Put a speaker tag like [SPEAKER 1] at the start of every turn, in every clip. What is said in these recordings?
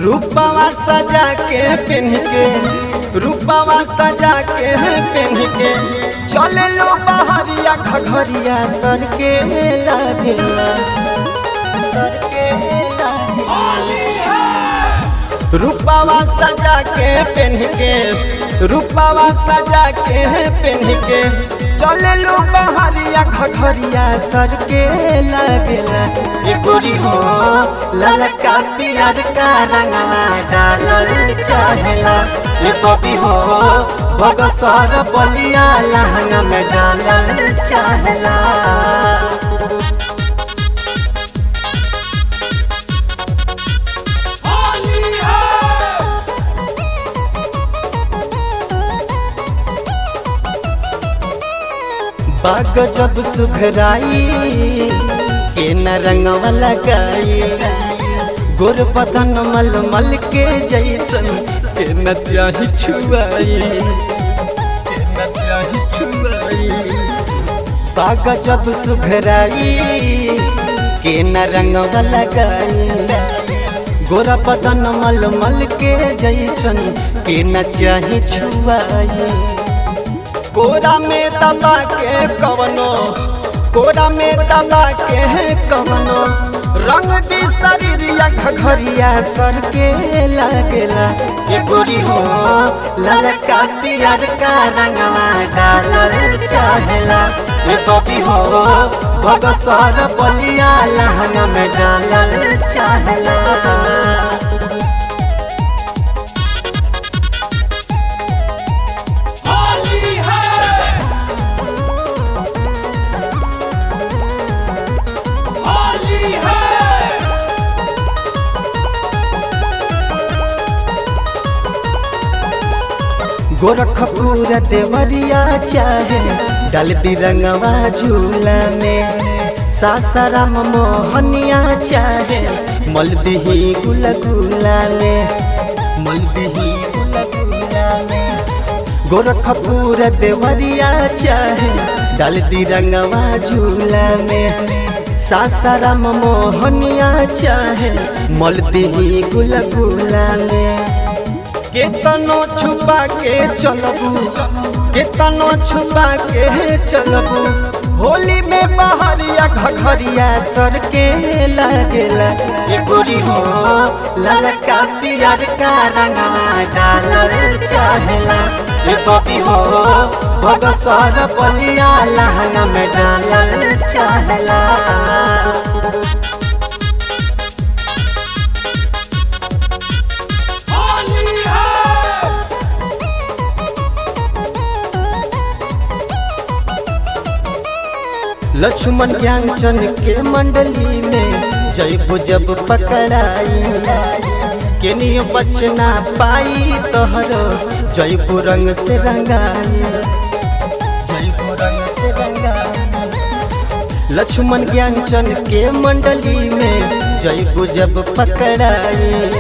[SPEAKER 1] रूपवा सजा के पहन के रूपवा सजा के पहन के चले लो बहरिया घघरिया सर के लागेला सर के लागेला। रूपवा सजा के पहन के रूपवा सजा के पहन के चले लो बहरिया घघरिया सर के लागेला। ये गोरी हो ललका पियर का रंगवा डालल चाहेला। ये बबी हो बगसर बलिया लहंगा में डालल चाहेला। बाग जब सुघराई के न रंगवा लगाई गोर बदन मल मल के जैसन के न चाही छुआई के न चाही छुआई। बाग जब सुघराई के न रंगवा लगाई गोर बदन मल मल के जैसन के न चाही छुआई। कोरा में दबा के कवनो कोरा में दबा के कवनो रंग दी शरीरिया घघरिया सर के लागेला। ये गोरी हो ललका पियर का रंगवा डालल चाहेला। ये बबी हो बगसर बलिया लहंगा में डालल चाहेला। गोरखपुर देवरिया चाहे डाल दी रंगवा झूला में। सासाराम मोहनिया चाहे मलदही गुलगुला में मलदही गुलगुला में। गोरखपुर देवरिया चाहे डाल दी रंगवा झूला में। सासाराम मोहनिया चाहे मलदही गुलगुला में। केतनो छुपा के चलबू केतनो छुपा के चलबू होली में बहरिया घघरिया सर के लागेला। ये गोरी हो ललका पियर का रंगवा डालल चाहेला। ये बबी हो बगसर बलिया लहंगा में डालल चाहेला। लक्ष्मण ज्ञानचन के मंडली में जयबू जब पकड़ाई केनियो बचना पाई तोहरो जयबू रंग से रंगाई जयबू रंग से रंगाई। लक्ष्मण ज्ञानचन के मंडली में जयबू जब पकड़ाई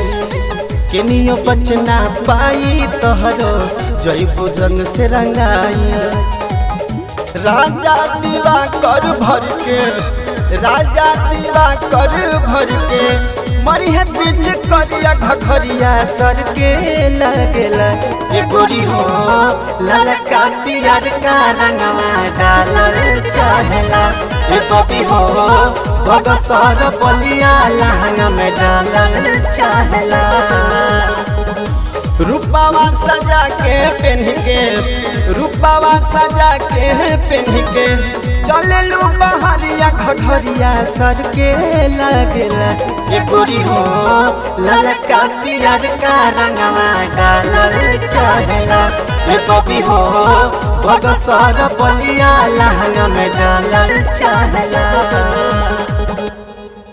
[SPEAKER 1] केनियो बचना पाई तोहरो जयबू रंग से रंगाई। राजा दीवा कर भर के राजा दीवा कर भर के मरी है बीच करिया घघरिया सर के लागेला। ये गोरी हो ललका पियर का रंगवा डालल चाहेला। ये बबी हो बगसर बलिया लहंगा में डालल चाहेला। रूपवा सजा के पहन के रूपवा सजा के पहन के चले लो बहरिया घघरिया सर के लागेला। ये गोरी हो ललका पियर का रंगवा डालल चाहेला। ये बबी हो बगसर बलिया लहंगा में डालल चाहेला।